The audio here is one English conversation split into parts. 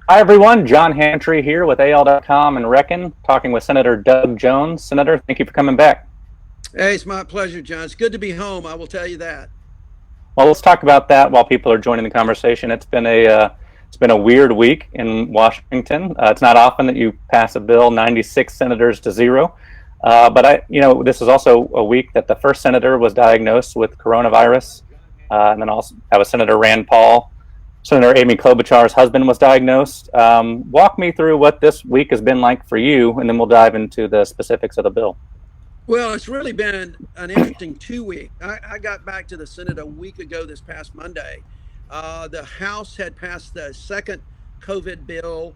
Hi, everyone. John Hammontree here with AL.com and Reckon, talking with Senator Doug Jones. Senator, thank you for coming back. Hey, it's my pleasure, John. It's good to be home. I will tell you that. Well, let's talk about that while people are joining the conversation. It's been a weird week in Washington. It's not often that you pass a bill 96 senators to zero. This is also a week that the first senator was diagnosed with coronavirus, and then also that was Senator Rand Paul. Senator Amy Klobuchar's husband was diagnosed. Walk me through what this week has been like for you, and then we'll dive into the specifics of the bill. Well, it's really been an interesting 2 week. I got back to the Senate a week ago this past Monday. The House had passed the second COVID bill.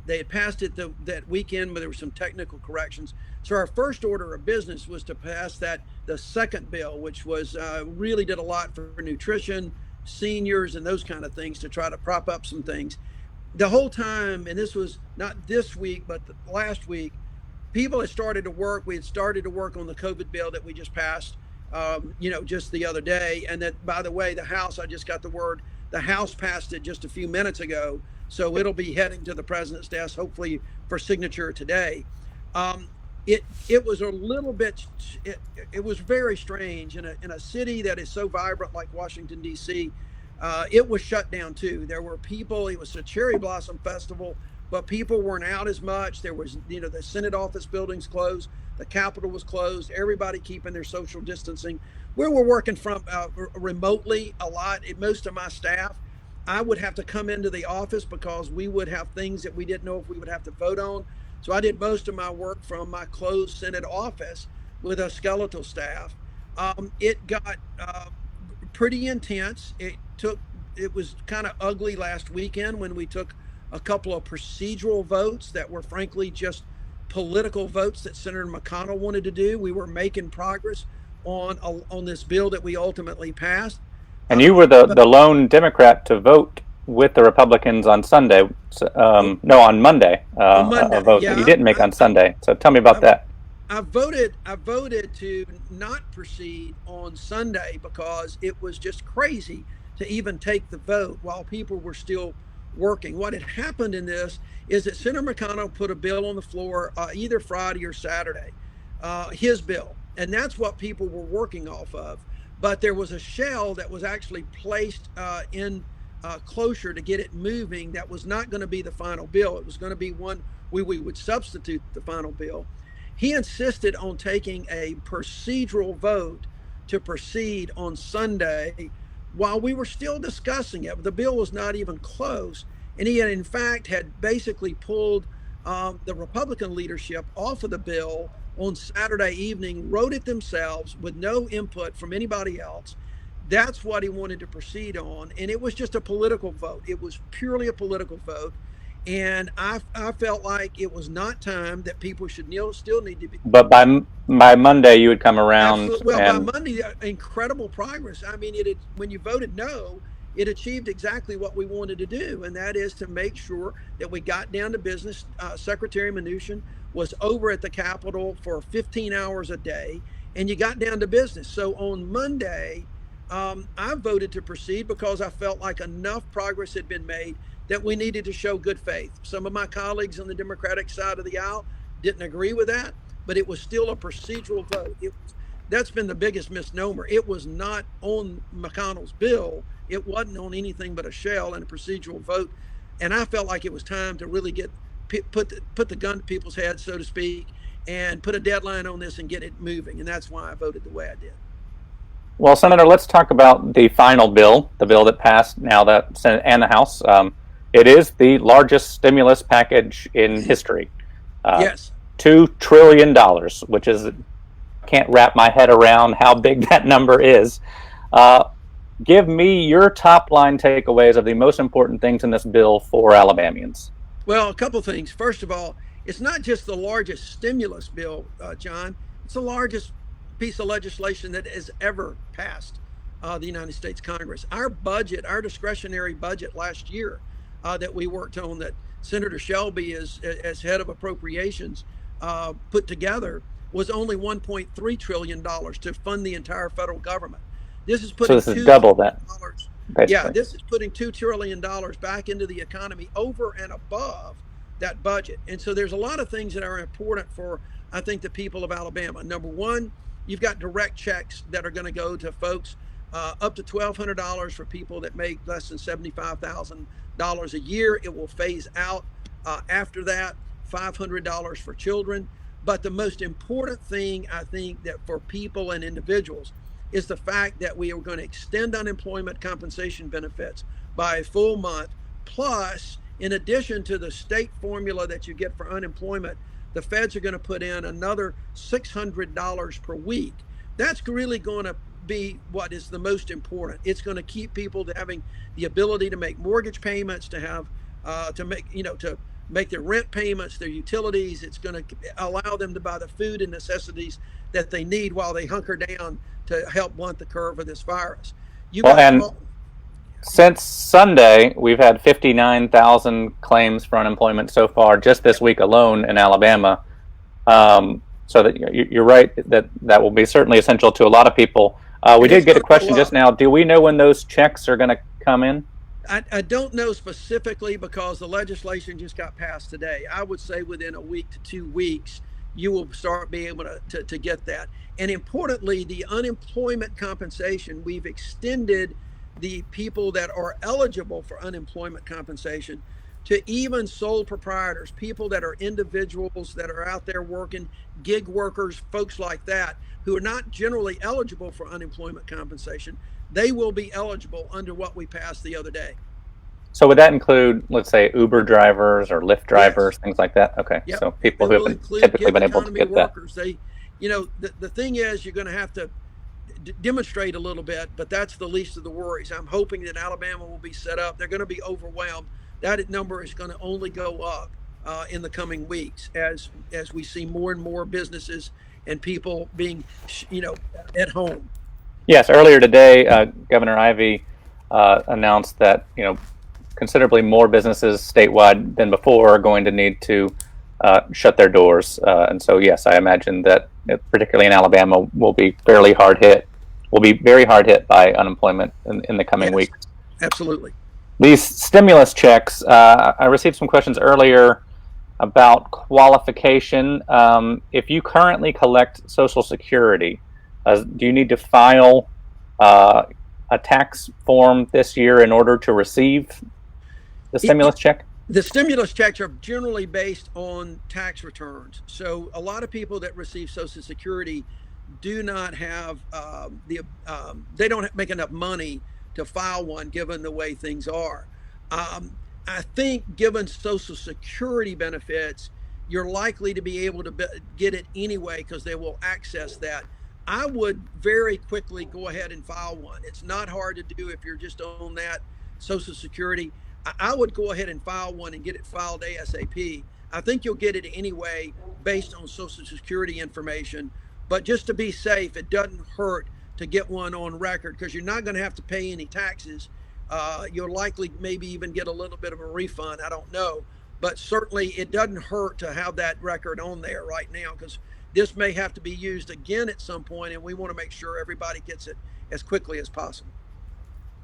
They had passed it that weekend, but there were some technical corrections. So our first order of business was to pass the second bill, which was really did a lot for nutrition, seniors, and those kind of things to try to prop up some things. The whole time, and this was not this week, but last week, people had started to work. We had started to work on the COVID bill that we just passed, just the other day. And that, by the way, the House, I just got the word, the House passed it just a few minutes ago. So it'll be heading to the president's desk, hopefully for signature today. It was a little bit, it was very strange in a city that is so vibrant like Washington, D.C. It was shut down too. There were people, it was a cherry blossom festival, but people weren't out as much. There was, the Senate office buildings closed, the Capitol was closed, everybody keeping their social distancing. We were working from remotely a lot. Most of my staff, I would have to come into the office because we would have things that we didn't know if we would have to vote on. So I did most of my work from my closed Senate office with a skeletal staff. It got pretty intense. It was kind of ugly last weekend when we took a couple of procedural votes that were frankly just political votes that Senator McConnell wanted to do. We were making progress on this bill that we ultimately passed. And you were the lone Democrat to vote with the Republicans on Sunday. No, on Monday. On Monday, a vote that you didn't make on Sunday. So tell me about that. I voted to not proceed on Sunday because it was just crazy to even take the vote while people were still working. What had happened in this is that Senator McConnell put a bill on the floor either Friday or Saturday, his bill, and that's what people were working off of. But there was a shell that was actually placed in closure to get it moving. That was not going to be the final bill. It was going to be one we would substitute the final bill. He insisted on taking a procedural vote to proceed on Sunday while we were still discussing it. The bill was not even close. And he had, in fact, had basically pulled the Republican leadership off of the bill on Saturday evening, wrote it themselves with no input from anybody else. That's what he wanted to proceed on. And it was just a political vote. It was purely a political vote. And I felt like it was not time that people should still need to be. But by Monday, you would come around. Absolutely. Well, by Monday, incredible progress. I mean, when you voted no, it achieved exactly what we wanted to do, and that is to make sure that we got down to business. Secretary Mnuchin was over at the Capitol for 15 hours a day, and you got down to business. So on Monday, I voted to proceed because I felt like enough progress had been made that we needed to show good faith. Some of my colleagues on the Democratic side of the aisle didn't agree with that, but it was still a procedural vote. That's been the biggest misnomer. It was not on McConnell's bill. It wasn't on anything but a shell and a procedural vote. And I felt like it was time to really put the gun to people's heads, so to speak, and put a deadline on this and get it moving. And that's why I voted the way I did. Well, Senator, let's talk about the final bill, the bill that passed now that Senate and the House. It is the largest stimulus package in history. Yes. $2 trillion, which is, I can't wrap my head around how big that number is. Give me your top line takeaways of the most important things in this bill for Alabamians. Well, a couple things. First of all, it's not just the largest stimulus bill, John. It's the largest piece of legislation that has ever passed the United States Congress. Our budget, our discretionary budget last year that we worked on, that Senator Shelby as head of appropriations put together, was only $1.3 trillion to fund the entire federal government. This is putting double that. Yeah, basically. this is putting $2 trillion back into the economy over and above that budget. And so there's a lot of things that are important for, I think, the people of Alabama. Number one, you've got direct checks that are going to go to folks up to $1,200 for people that make less than $75,000 a year. It will phase out after that, $500 for children. But the most important thing, I think, that for people and individuals is the fact that we are going to extend unemployment compensation benefits by a full month. Plus, in addition to the state formula that you get for unemployment, the feds are going to put in another $600 per week. That's really going to be what is the most important. It's going to keep people to having the ability to make mortgage payments, to have to make to make their rent payments, their utilities. It's going to allow them to buy the food and necessities that they need while they hunker down to help blunt the curve of this virus. You Well, got and small. since Sunday, we've had 59,000 claims for unemployment so far, just this Yep. week alone in Alabama. So that you're right that that will be certainly essential to a lot of people. We And did it's get going a to go question just up. now. Do we know when those checks are going to come in? I don't know specifically because the legislation just got passed today. I would say within a week to 2 weeks, you will start being able to get that. And importantly, the unemployment compensation, we've extended the people that are eligible for unemployment compensation to even sole proprietors, people that are individuals that are out there working, gig workers, folks like that, who are not generally eligible for unemployment compensation. They will be eligible under what we passed the other day. So would that include, let's say, Uber drivers or Lyft Yes. drivers, things like that? Okay, Yep. so people It who will haven't include typically gig been able to economy get that. workers. The thing is, you're going to have to demonstrate a little bit, but that's the least of the worries. I'm hoping that Alabama will be set up. They're going to be overwhelmed. That number is going to only go up in the coming weeks as we see more and more businesses and people being, at home. Yes, earlier today, Governor Ivey announced that considerably more businesses statewide than before are going to need to shut their doors. And so, yes, I imagine that particularly in Alabama, will be fairly hard hit. Will be very hard hit by unemployment in the coming Yes, weeks. absolutely. These stimulus checks, I received some questions earlier about qualification. If you currently collect Social Security, do you need to file a tax form this year in order to receive the It, stimulus check? the stimulus checks are generally based on tax returns. So a lot of people that receive Social Security do not have they don't make enough money to file one given the way things are. I think given Social Security benefits, you're likely to be able to get it anyway because they will access that. I would very quickly go ahead and file one. It's not hard to do if you're just on that Social Security. I would go ahead and file one and get it filed ASAP. I think you'll get it anyway based on Social Security information. But just to be safe, it doesn't hurt to get one on record because you're not going to have to pay any taxes. You'll likely maybe even get a little bit of a refund. I don't know. But certainly it doesn't hurt to have that record on there right now because this may have to be used again at some point, and we want to make sure everybody gets it as quickly as possible.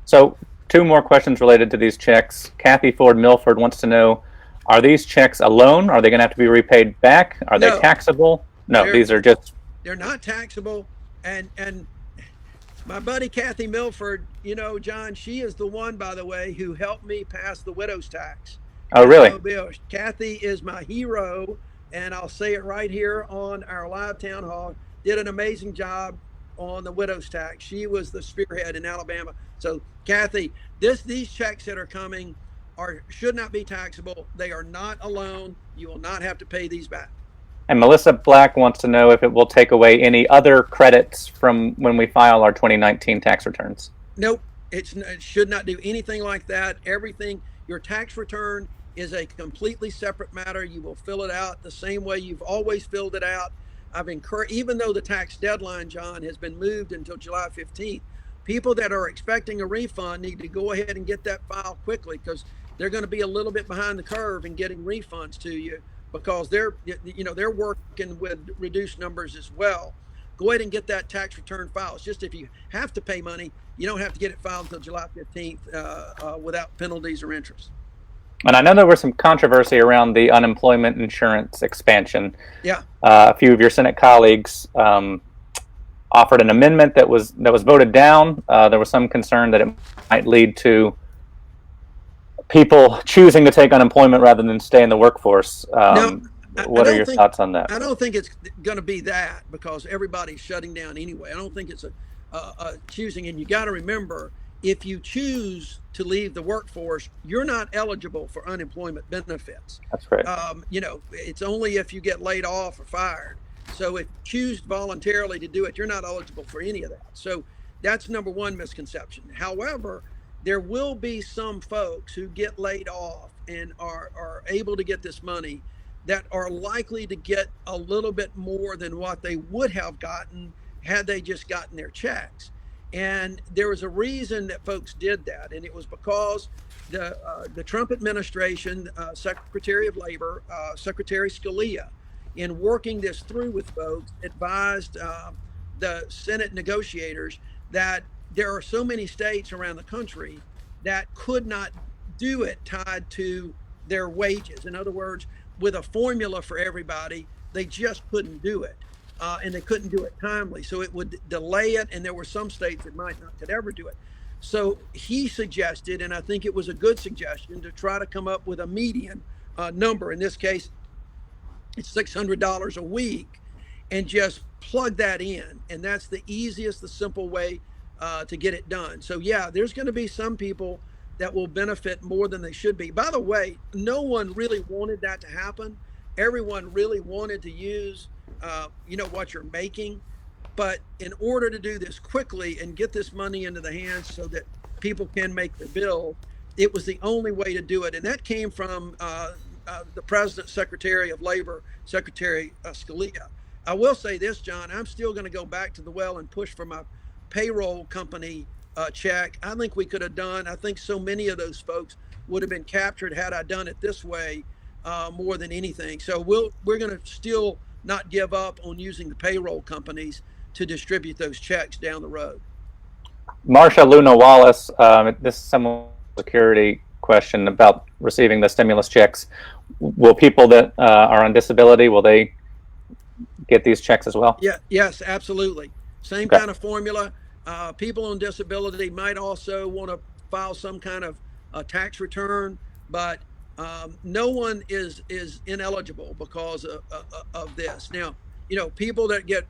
So, two more questions related to these checks. Kathy Ford Milford wants to know: are these checks a loan? Are they going to have to be repaid back? Are they No, taxable? No, they're these are just. they're not taxable. And my buddy Kathy Milford, John, she is the one, by the way, who helped me pass the widow's tax. Oh, And really? Kathy is my hero, and I'll say it right here on our live town hall. Did an amazing job on the widow's tax. She was the spearhead in Alabama. So, Kathy, these checks that are coming should not be taxable. They are not a loan. You will not have to pay these back. And Melissa Black wants to know if it will take away any other credits from when we file our 2019 tax returns. Nope, it should not do anything like that. Everything, your tax return is a completely separate matter. You will fill it out the same way you've always filled it out. I've encouraged, even though the tax deadline, John, has been moved until July 15th, people that are expecting a refund need to go ahead and get that file quickly because they're going to be a little bit behind the curve in getting refunds to you because they're working with reduced numbers as well. go ahead and get that tax return filed. It's just if you have to pay money, you don't have to get it filed until July 15th without penalties or interest. And I know there was some controversy around the unemployment insurance expansion. Yeah. A few of your Senate colleagues offered an amendment that was voted down. There was some concern that it might lead to people choosing to take unemployment rather than stay in the workforce. Now, What are your thoughts on that? I don't think it's going to be that, because everybody's shutting down anyway. I don't think it's a choosing. And you got to remember, if you choose to leave the workforce, you're not eligible for unemployment benefits. That's right. It's only if you get laid off or fired. So if you choose voluntarily to do it, you're not eligible for any of that. So that's number one misconception. However, there will be some folks who get laid off and are able to get this money that are likely to get a little bit more than what they would have gotten had they just gotten their checks. And there was a reason that folks did that, and it was because the Trump administration, Secretary of Labor, Secretary Scalia, in working this through with folks, advised the Senate negotiators that there are so many states around the country that could not do it tied to their wages. In other words, with a formula for everybody, they just couldn't do it. And they couldn't do it timely. So it would delay it. And there were some states that might not could ever do it. So he suggested, and I think it was a good suggestion, to try to come up with a median number. In this case, it's $600 a week, and just plug that in. And that's the easiest, the simple way to get it done. So yeah, there's going to be some people that will benefit more than they should be. By the way, no one really wanted that to happen. Everyone really wanted to use, what you're making. But in order to do this quickly and get this money into the hands so that people can make their bill, it was the only way to do it. And that came from the President's Secretary of Labor, Secretary Scalia. I will say this, John, I'm still going to go back to the well and push for my payroll company check. I think we could have done, I think so many of those folks would have been captured had I done it this way more than anything. So we're going to still not give up on using the payroll companies to distribute those checks down the road. Marsha Luna Wallace, this is some security question about receiving the stimulus checks. Will people that are on disability, will they get these checks as well? Yeah, yes, absolutely. Same Okay. kind of formula. People on disability might also want to file some kind of tax return, but no one is ineligible because of this. Now, people that get,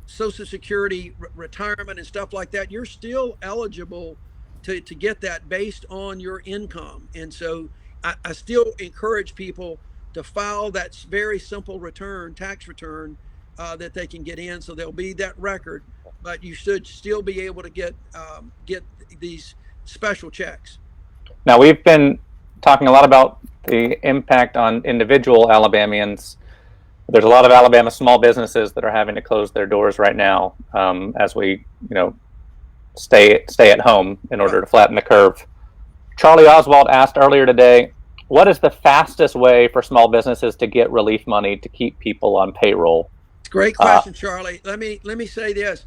Social Security retirement and stuff like that, you're still eligible to get that based on your income. And so I still encourage people to file that very simple tax return that they can get in. So there'll be that record, but you should still be able to get these special checks. Now, we've been talking a lot about the impact on individual Alabamians. There's a lot of Alabama small businesses that are having to close their doors right now as we, stay at home in order to flatten the curve. Charlie Oswald asked earlier today, what is the fastest way for small businesses to get relief money to keep people on payroll? Great question, Charlie. Let me say this.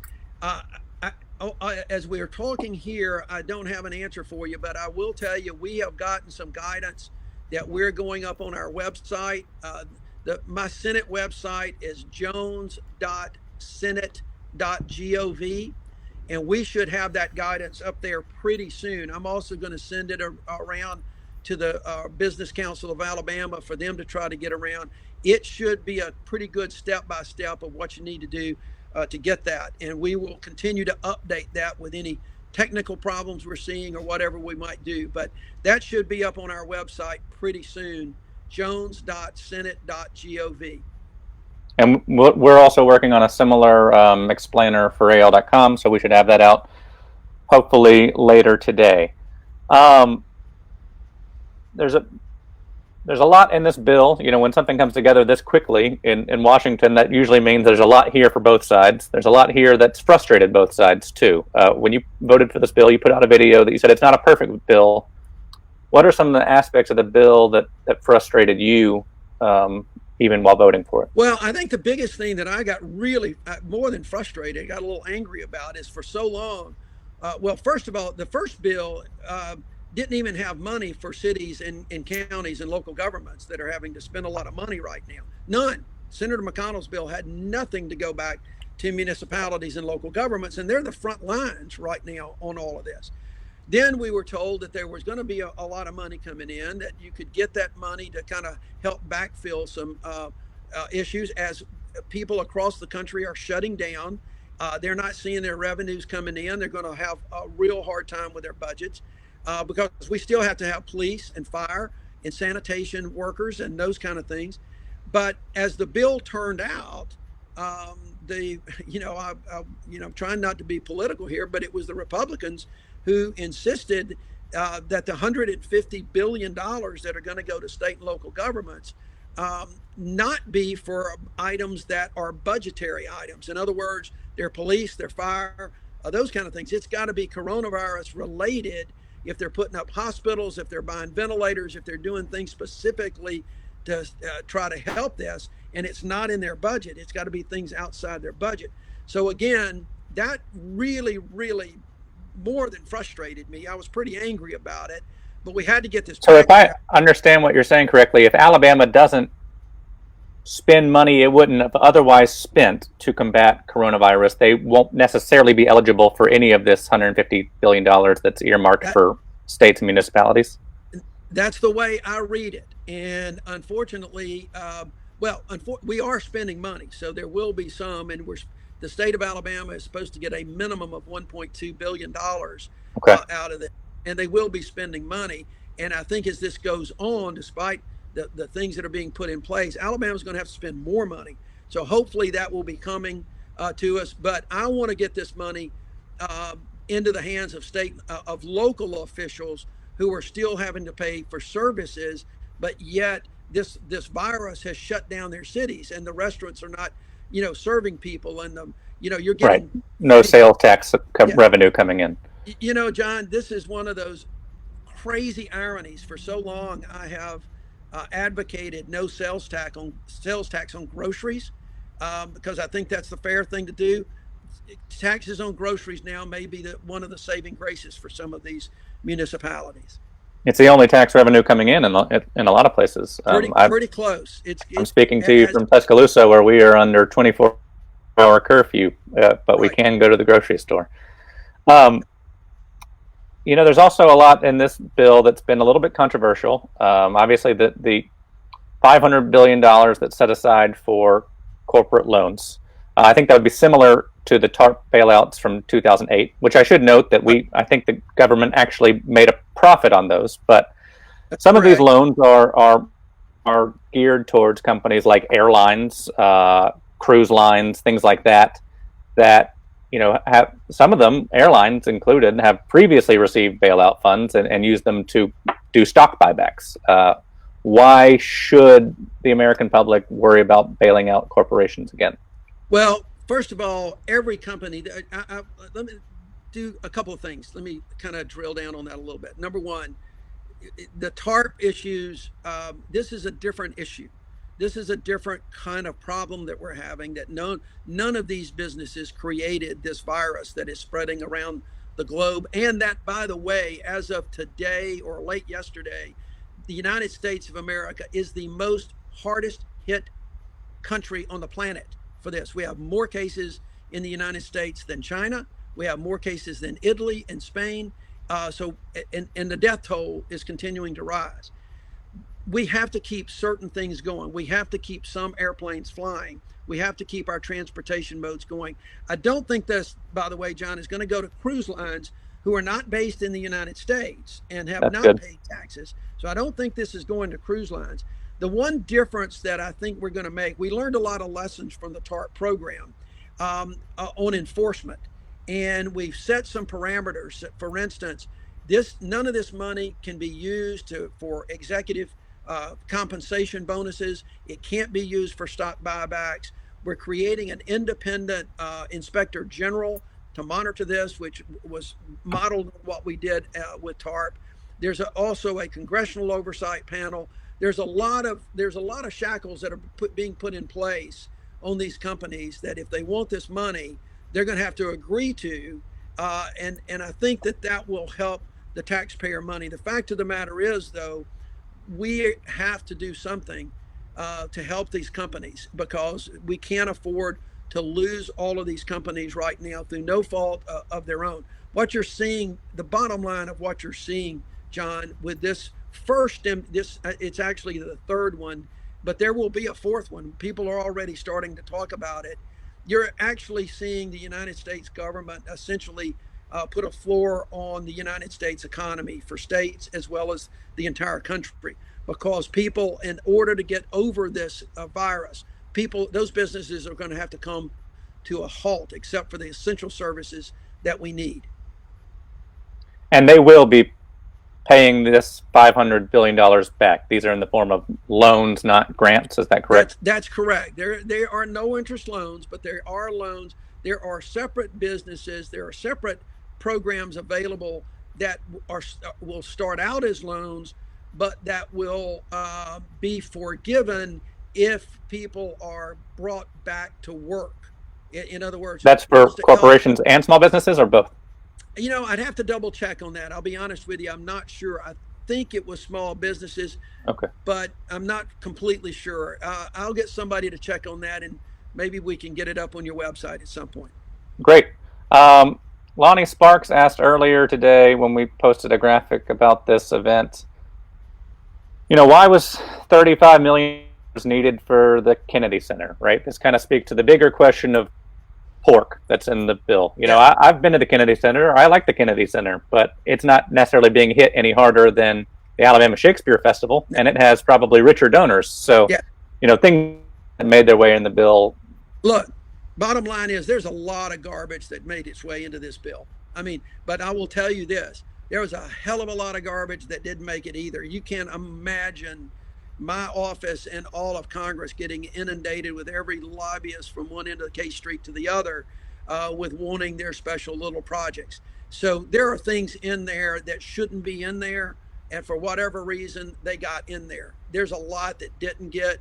As we are talking here, I don't have an answer for you, but I will tell you we have gotten some guidance that we're going up on our website. My Senate website is jones.senate.gov, and we should have that guidance up there pretty soon. I'm also going to send it around to the Business Council of Alabama for them to try to get around. It should be a pretty good step-by-step of what you need to do to get that. And we will continue to update that with any technical problems we're seeing or whatever we might do. But that should be up on our website pretty soon, jones.senate.gov. And we're also working on a similar explainer for AL.com, so we should have that out hopefully later today. There's a lot in this bill. When something comes together this quickly in Washington, that usually means there's a lot here for both sides. There's a lot here that's frustrated both sides too. When you voted for this bill, you put out a video that you said it's not a perfect bill. What are some of the aspects of the bill that frustrated you even while voting for it? Well, I think the biggest thing that I got really more than frustrated, got a little angry about is for so long. Well, first of all, the first bill didn't even have money for cities and counties and local governments that are having to spend a lot of money right now. None. Senator McConnell's bill had nothing to go back to municipalities and local governments, and they're the front lines right now on all of this. Then we were told that there was going to be a lot of money coming in, that you could get that money to kind of help backfill some issues as people across the country are shutting down. They're not seeing their revenues coming in. They're going to have a real hard time with their budgets because we still have to have police and fire and sanitation workers and those kind of things. But as the bill turned out, the I'm trying not to be political here, but it was the Republicans who insisted that the $150 billion that are going to go to state and local governments not be for items that are budgetary items. In other words, their police, their fire, those kind of things. It's got to be coronavirus related. If they're putting up hospitals, if they're buying ventilators, if they're doing things specifically to try to help this, and it's not in their budget, it's got to be things outside their budget. So again, that really, really more than frustrated me. I was pretty angry about it, but we had to get this. So if I understand what you're saying correctly, if Alabama doesn't spend money it wouldn't have otherwise spent to combat coronavirus, they won't necessarily be eligible for any of this $150 billion that's earmarked for states and municipalities? That's the way I read it. And unfortunately, we are spending money, so there will be some, and the state of Alabama is supposed to get a minimum of $1.2 billion okay. Out of it, and they will be spending money. And I think as this goes on, despite the things that are being put in place, Alabama's going to have to spend more money. So hopefully that will be coming to us. But I want to get this money into the hands of of local officials who are still having to pay for services, but yet this virus has shut down their cities, and the restaurants are not, serving people, and you're getting right. No sales tax revenue coming in. John, this is one of those crazy ironies. For so long, I have advocated no sales tax on groceries because I think that's the fair thing to do. Taxes on groceries now may be one of the saving graces for some of these municipalities. It's the only tax revenue coming in a lot of places. Pretty close. I'm speaking to you from Tuscaloosa, where we are under 24-hour curfew, but right. We can go to the grocery store. There's also a lot in this bill that's been a little bit controversial. Obviously, the $500 billion that's set aside for corporate loans. I think that would be similar to the TARP bailouts from 2008, which I should note that I think the government actually made a profit on those. But some of these loans are geared towards companies like airlines, cruise lines, things like that. Have some of them, airlines included, have previously received bailout funds and used them to do stock buybacks. Why should the American public worry about bailing out corporations again? Well, first of all, every company, let me do a couple of things. Let me kind of drill down on that a little bit. Number one, the TARP issues, this is a different issue. This is a different kind of problem that we're having, that none of these businesses created this virus that is spreading around the globe. And that, by the way, as of today or late yesterday, the United States of America is the most hardest hit country on the planet for this. We have more cases in the United States than China. We have more cases than Italy and Spain. And the death toll is continuing to rise. We have to keep certain things going. We have to keep some airplanes flying. We have to keep our transportation modes going. I don't think this, by the way, John, is going to go to cruise lines who are not based in the United States and have not paid taxes. So I don't think this is going to cruise lines. The one difference that I think we're going to make, we learned a lot of lessons from the TARP program on enforcement, and we've set some parameters. For instance, none of this money can be used for executive compensation bonuses. It can't be used for stock buybacks. We're creating an independent inspector general to monitor this, which was modeled what we did with TARP. There's also a congressional oversight panel there's a lot of shackles that are being put in place on these companies that if they want this money, they're going to have to agree to, and I think that that will help the taxpayer money. The fact of the matter is, though, we have to do something to help these companies because we can't afford to lose all of these companies right now through no fault of their own. What you're seeing, the bottom line of what you're seeing, John, with this first, this it's actually the third one, but there will be a fourth one. People are already starting to talk about it. You're actually seeing the United States government essentially put a floor on the United States economy for states as well as the entire country because people, in order to get over this virus, people, those businesses are going to have to come to a halt except for the essential services that we need. And they will be paying this $500 billion back. These are in the form of loans, not grants. Is that correct? That's correct. There are no interest loans, but there are loans. There are separate businesses. There are separate programs available that are will start out as loans, but that will be forgiven if people are brought back to work. In other words, That's for just to help. corporations and small businesses, or both? I'd have to double check on that. I'll be honest with you. I'm not sure. I think it was small businesses, Okay, but I'm not completely sure. I'll get somebody to check on that, and maybe we can get it up on your website at some point. great. Um, Lonnie Sparks asked earlier today when we posted a graphic about this event, why was 35 million needed for the Kennedy Center, right? This kind of speaks to the bigger question of pork that's in the bill. Yeah, I've been to the Kennedy Center. I like the Kennedy Center, but it's not necessarily being hit any harder than the Alabama Shakespeare Festival, and it has probably richer donors. So, yeah. things that made their way in the bill. Look, bottom line is there's a lot of garbage that made its way into this bill. I mean, but I will tell you this: there was a hell of a lot of garbage that didn't make it either. You can't imagine my office and all of Congress getting inundated with every lobbyist from one end of K Street to the other with wanting their special little projects. So there are things in there that shouldn't be in there, and for whatever reason they got in there. There's a lot that didn't get.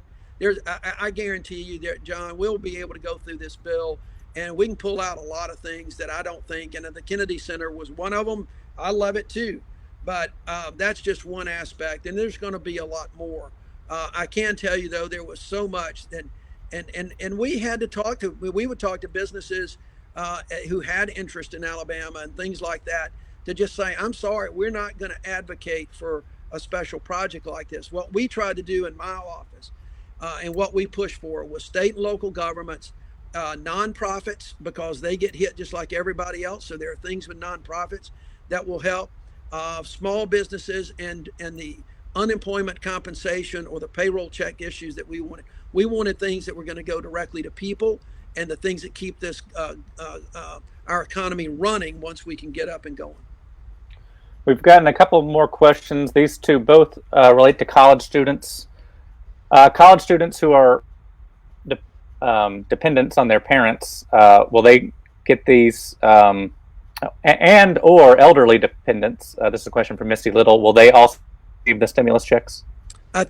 I guarantee you that, John, we'll be able to go through this bill and we can pull out a lot of things that I don't think. And the Kennedy Center was one of them. I love it too, but that's just one aspect, and there's going to be a lot more. I can tell you though, there was so much that, and we would talk to businesses who had interest in Alabama and things like that to just say, I'm sorry, we're not going to advocate for a special project like this. What we tried to do in my office and what we pushed for was state and local governments, nonprofits, because they get hit just like everybody else. So there are things with nonprofits that will help small businesses and the unemployment compensation or the payroll check issues that we wanted. We wanted things that were going to go directly to people and the things that keep this our economy running once we can get up and going. We've gotten a couple more questions. These two both relate to college students. College students who are dependents on their parents, will they get these, and or elderly dependents? This is a question from Misty Little. Will they also receive the stimulus checks? I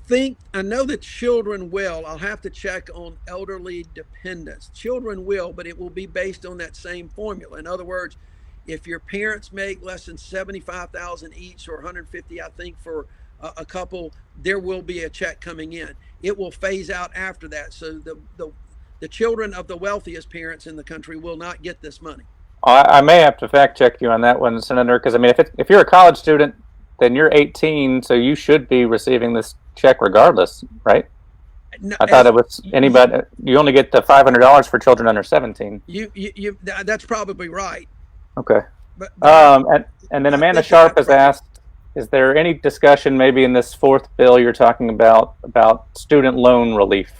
think I know that children will. I'll have to check on elderly dependents. Children will, but it will be based on that same formula. In other words, if your parents make less than 75,000 each or 150, I think for a couple, there will be a check coming in. It will phase out after that. So the children of the wealthiest parents in the country will not get this money. I may have to fact check you on that one, Senator, because I mean, if you're a college student, then you're 18, so you should be receiving this check regardless, right? No, I thought it was anybody. You only get the $500 for children under 17. That's probably right. Okay. But And then I Amanda think Sharp that's has right. asked, is there any discussion maybe in this fourth bill you're talking about student loan relief,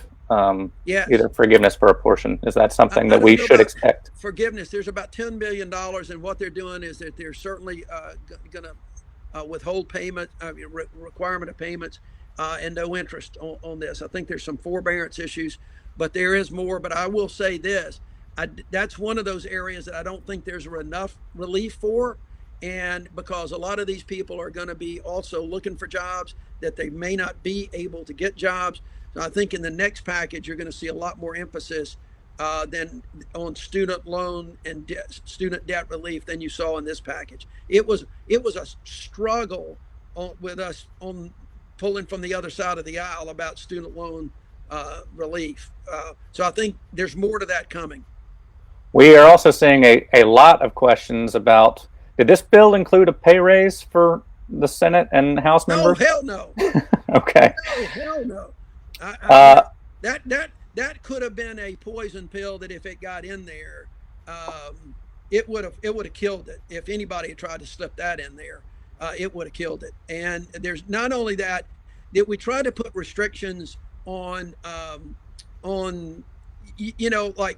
Yes. either forgiveness for a portion? Is that something I that we don't know should about expect? forgiveness. There's about $10 billion, and what they're doing is that they're certainly going to withhold payment, requirement of payments, and no interest on this. I think there's some forbearance issues, but there is more. But I will say this: that's one of those areas that I don't think there's enough relief for, And because a lot of these people are going to be also looking for jobs that they may not be able to get jobs. So I think in the next package, you're going to see a lot more emphasis than on student loan and student debt relief than you saw in this package. It was a struggle with us on pulling from the other side of the aisle about student loan relief. So I think there's more to that coming. We are also seeing a lot of questions about, did this bill include a pay raise for the Senate and House Oh members? hell no! Okay. No, hell no. Uh, That could have been a poison pill that if it got in there, it would have killed it. If anybody had tried to slip that in there, it would have killed it. And there's not only that we try to put restrictions on like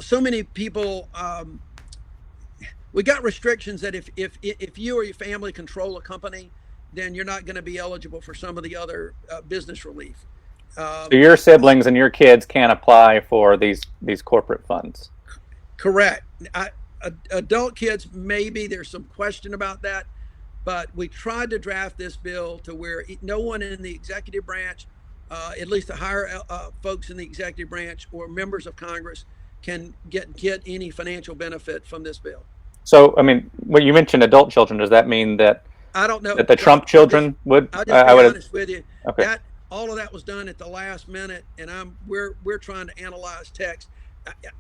so many people. We got restrictions that if you or your family control a company, then you're not going to be eligible for some of the other business relief. so your siblings and your kids can't apply for these corporate funds. Correct. Adult kids, maybe there's some question about that, but we tried to draft this bill to where no one in the executive branch, at least the higher folks in the executive branch or members of Congress, can get any financial benefit from this bill. So, I mean, when you mentioned adult children, does that mean that I don't know. that the Trump children would? I'll just I be would. honest with you. Okay. That all of that was done at the last minute, and we're trying to analyze text.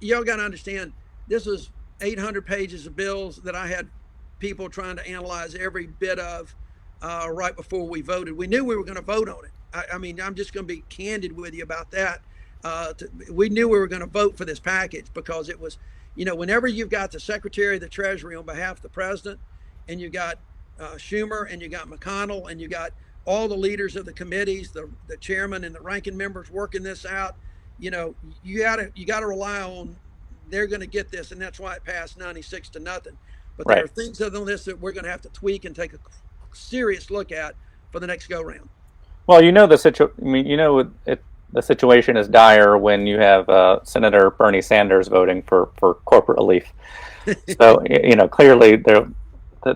Y'all got to understand, this was 800 pages of bills that I had people trying to analyze every bit of right before we voted. We knew we were going to vote on it. I mean, I'm just going to be candid with you about that. We knew we were going to vote for this package because it was, whenever you've got the Secretary of the Treasury on behalf of the president, and you got Schumer, and you got McConnell, and you got all the leaders of the committees, the chairman and the ranking members working this out. You gotta rely on they're going to get this, and that's why it passed 96 to nothing. But there Right. are things other than this that we're going to have to tweak and take a serious look at for the next go round. Well, I mean, the situation is dire when you have Senator Bernie Sanders voting for corporate relief. So, clearly the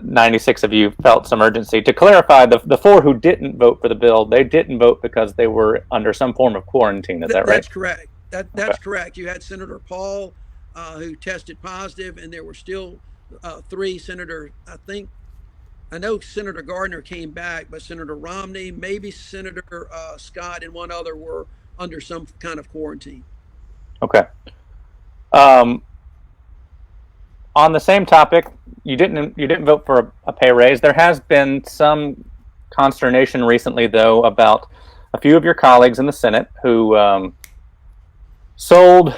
96 of you felt some urgency. To clarify, the four who didn't vote for the bill, they didn't vote because they were under some form of quarantine. Is that right? That's correct. Okay. That's correct. You had Senator Paul, who tested positive, and there were still three. I know Senator Gardner came back, but Senator Romney, maybe Senator Scott, and one other were under some kind of quarantine. Okay. Um, on the same topic, you didn't vote for a pay raise. There has been some consternation recently, though, about a few of your colleagues in the Senate who sold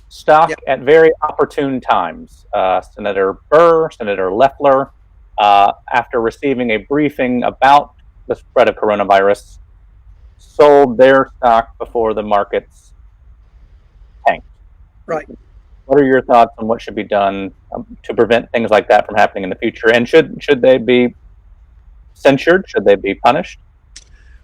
stock Yeah, at very opportune times. Senator Burr, Senator Loeffler, after receiving a briefing about the spread of coronavirus, sold their stock before the markets tanked. right. What are your thoughts on what should be done to prevent things like that from happening in the future? And should they be censured? Should they be punished?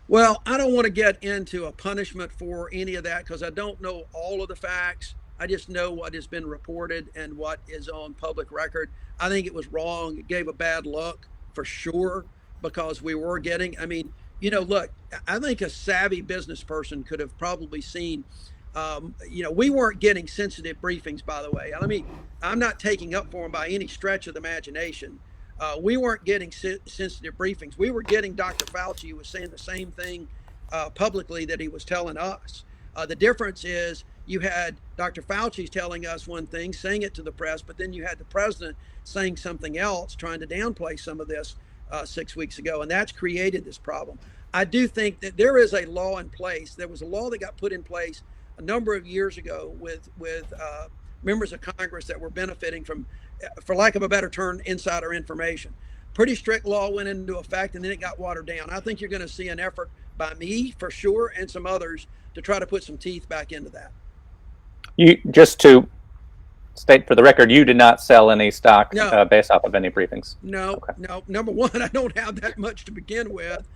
Well, I don't want to get into a punishment for any of that because I don't know all of the facts. I just know what has been reported and what is on public record. I think it was wrong. It gave a bad look for sure because we were getting, I mean, look, I think a savvy business person could have probably seen, we weren't getting sensitive briefings, by the way. I'm not taking up for them by any stretch of the imagination. We weren't getting sensitive briefings. We were getting Dr. Fauci, who was saying the same thing publicly that he was telling us. The difference is you had Dr. Fauci telling us one thing, saying it to the press, but then you had the president saying something else, trying to downplay some of this 6 weeks ago, and that's created this problem. I do think that there is a law in place. There was a law that got put in place a number of years ago with members of Congress that were benefiting from, for lack of a better term, insider information. Pretty strict law went into effect, and then it got watered down. I think you're going to see an effort by me for sure, and some others to try to put some teeth back into that. You just to state for the record, you did not sell any stock No, based off of any briefings. no, Okay. no. Number one, I don't have that much to begin with.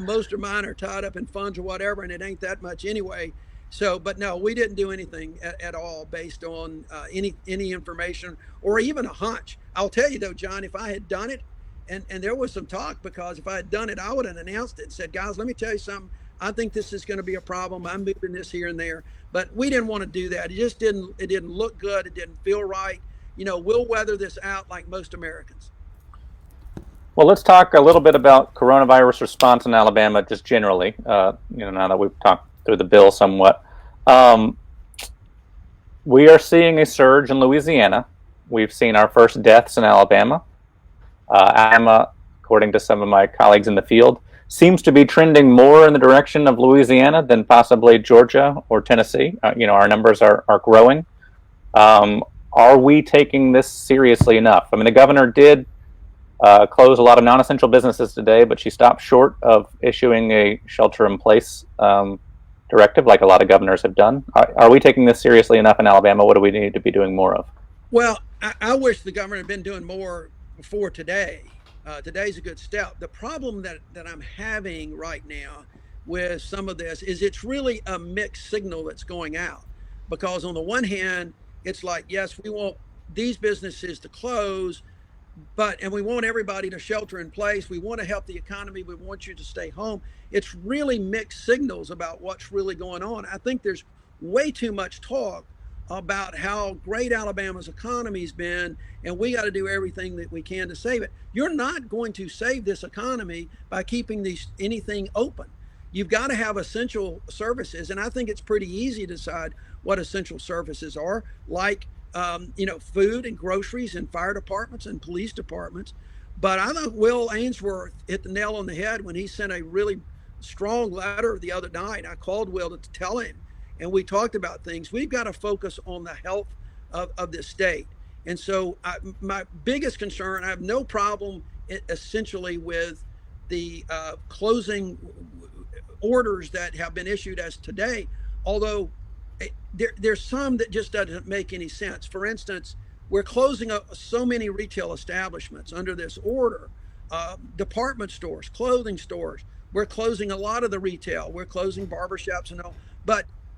Most of mine are tied up in funds or whatever, and it ain't that much anyway. So, but no, we didn't do anything at all based on any information or even a hunch. I'll tell you though, John, if I had done it, and there was some talk, because if I had done it, I would have announced it and said, guys, let me tell you something. I think this is going to be a problem. I'm moving this here and there, but we didn't want to do that. It just didn't. It didn't look good. It didn't feel right. We'll weather this out like most Americans. Well, let's talk a little bit about coronavirus response in Alabama, just generally. Now that we've talked through the bill somewhat, um, we are seeing a surge in Louisiana. We've seen our first deaths in Alabama. Alabama, according to some of my colleagues in the field, seems to be trending more in the direction of Louisiana than possibly Georgia or Tennessee. Our numbers are growing. Are we taking this seriously enough? I mean, the governor did close a lot of non-essential businesses today, but she stopped short of issuing a shelter-in-place directive, like a lot of governors have done. Are we taking this seriously enough in Alabama? What do we need to be doing more of? Well, I wish the government had been doing more before today. Today's a good step. The problem that I'm having right now with some of this is it's really a mixed signal that's going out. Because on the one hand, it's like, yes, we want these businesses to close, and we want everybody to shelter in place. We want to help the economy. We want you to stay home. It's really mixed signals about what's really going on. I think there's way too much talk about how great Alabama's economy's been, and we got to do everything that we can to save it. You're not going to save this economy by keeping anything open. You've got to have essential services, and I think it's pretty easy to decide what essential services are, like food and groceries and fire departments and police departments. But I think Will Ainsworth hit the nail on the head when he sent a really strong letter the other night. I called Will to tell him, and we talked about things. We've got to focus on the health of this state. And so my biggest concern, I have no problem essentially with the closing orders that have been issued as today, although there's some that just doesn't make any sense. For instance, we're closing up so many retail establishments under this order, department stores, clothing stores. We're closing a lot of the retail. We're closing barbershops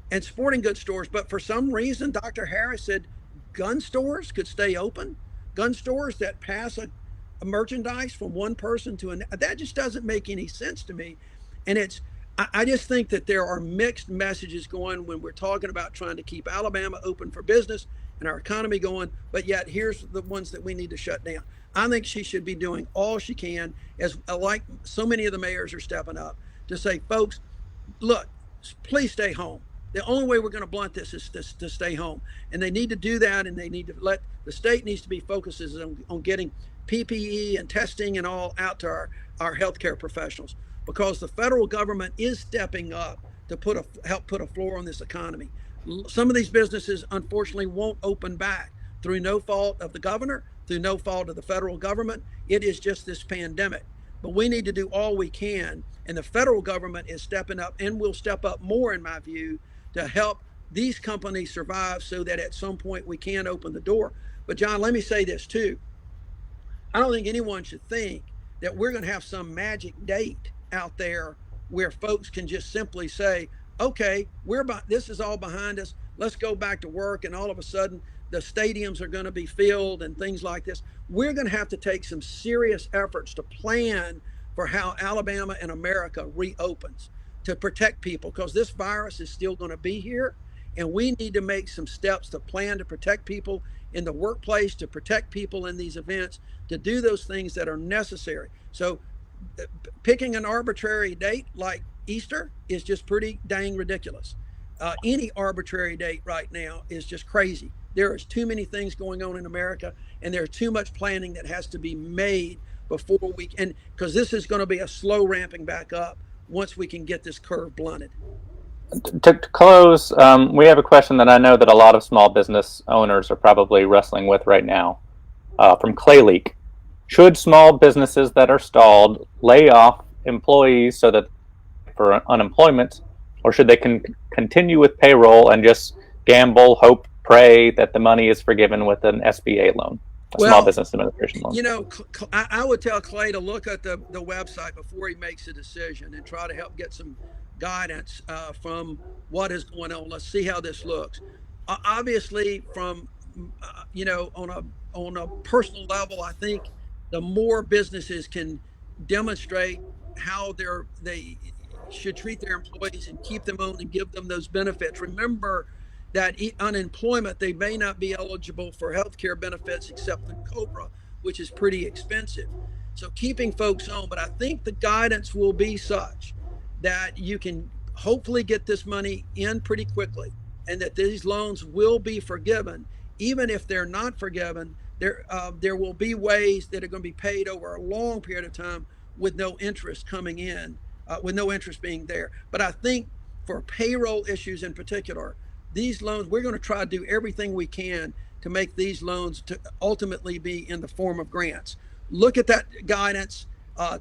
and sporting goods stores. But for some reason, Dr. Harris said gun stores could stay open. Gun stores that pass a merchandise from one person to another. That just doesn't make any sense to me. And I just think that there are mixed messages going when we're talking about trying to keep Alabama open for business and our economy going, but yet here's the ones that we need to shut down. I think she should be doing all she can, as like so many of the mayors are stepping up to say, folks, look, please stay home. The only way we're going to blunt this is to stay home. And they need to do that, and they need to the state needs to be focused on getting PPE and testing and all out to our healthcare professionals, because the federal government is stepping up to help put a floor on this economy. Some of these businesses, unfortunately, won't open back through no fault of the governor, through no fault of the federal government. It is just this pandemic. But we need to do all we can, and the federal government is stepping up and will step up more, in my view, to help these companies survive so that at some point we can open the door. But John, let me say this too. I don't think anyone should think that we're going to have some magic date out there where folks can just simply say, okay, this is all behind us. Let's go back to work. And all of a sudden the stadiums are going to be filled and things like this. We're going to have to take some serious efforts to plan for how Alabama and America reopens to protect people, because this virus is still going to be here. And we need to make some steps to plan to protect people in the workplace, to protect people in these events, to do those things that are necessary. So picking an arbitrary date like Easter is just pretty dang ridiculous. Any arbitrary date right now is just crazy. There is too many things going on in America, and there's too much planning that has to be made before we can, because this is going to be a slow ramping back up once we can get this curve blunted. To close, we have a question that I know that a lot of small business owners are probably wrestling with right now, from Clay Leak. Should small businesses that are stalled lay off employees so that for unemployment, or should they continue with payroll and just gamble, hope, pray that the money is forgiven with an SBA loan, a small business administration loan? I would tell Clay to look at the website before he makes a decision and try to help get some guidance from what is going on. Let's see how this looks. Obviously, from on a personal level, I think the more businesses can demonstrate how they should treat their employees and keep them on and give them those benefits. Remember that unemployment, they may not be eligible for health care benefits except through COBRA, which is pretty expensive. So keeping folks on, but I think the guidance will be such that you can hopefully get this money in pretty quickly and that these loans will be forgiven. Even if they're not forgiven, there will be ways that are going to be paid over a long period of time with no interest coming in, with no interest being there. But I think for payroll issues in particular, these loans, we're going to try to do everything we can to make these loans to ultimately be in the form of grants. Look at that guidance,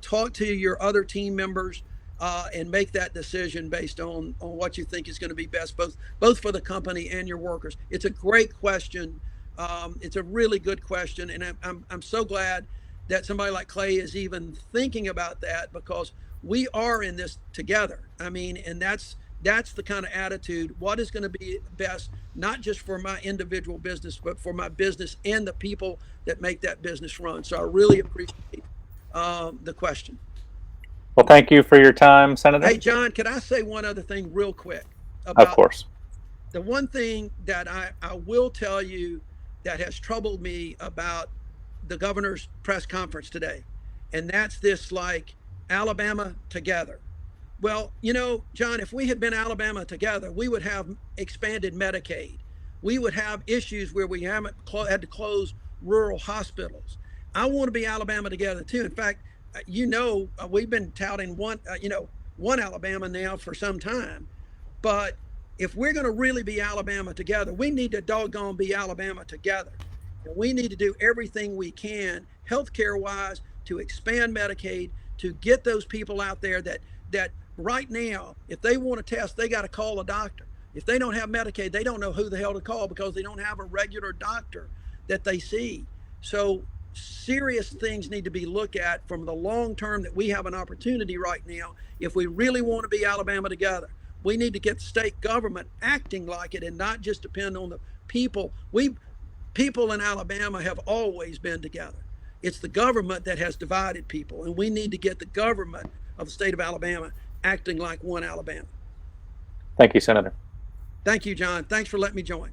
talk to your other team members, and make that decision based on what you think is going to be best, both for the company and your workers. It's a great question. It's a really good question, and I'm so glad that somebody like Clay is even thinking about that, because we are in this together. I mean, and that's the kind of attitude. What is going to be best, not just for my individual business, but for my business and the people that make that business run. So I really appreciate the question. Well, thank you for your time, Senator. Hey, John, could I say one other thing real quick Of about course. the one thing that I will tell you that has troubled me about the governor's press conference today, and that's this, like, Alabama together. Well, John, if we had been Alabama together, we would have expanded Medicaid. We would have issues where we haven't had to close rural hospitals. I want to be Alabama together too. In fact, we've been touting one Alabama now for some time. But if we're going to really be Alabama together, we need to doggone be Alabama together. And we need to do everything we can, healthcare wise, to expand Medicaid, to get those people out there that right now, if they want to test, they got to call a doctor. If they don't have Medicaid, they don't know who the hell to call because they don't have a regular doctor that they see. So serious things need to be looked at from the long term, that we have an opportunity right now. If we really want to be Alabama together, we need to get the state government acting like it and not just depend on the people. People in Alabama have always been together. It's the government that has divided people, and we need to get the government of the state of Alabama acting like one Alabama. Thank you, Senator. Thank you, John. Thanks for letting me join.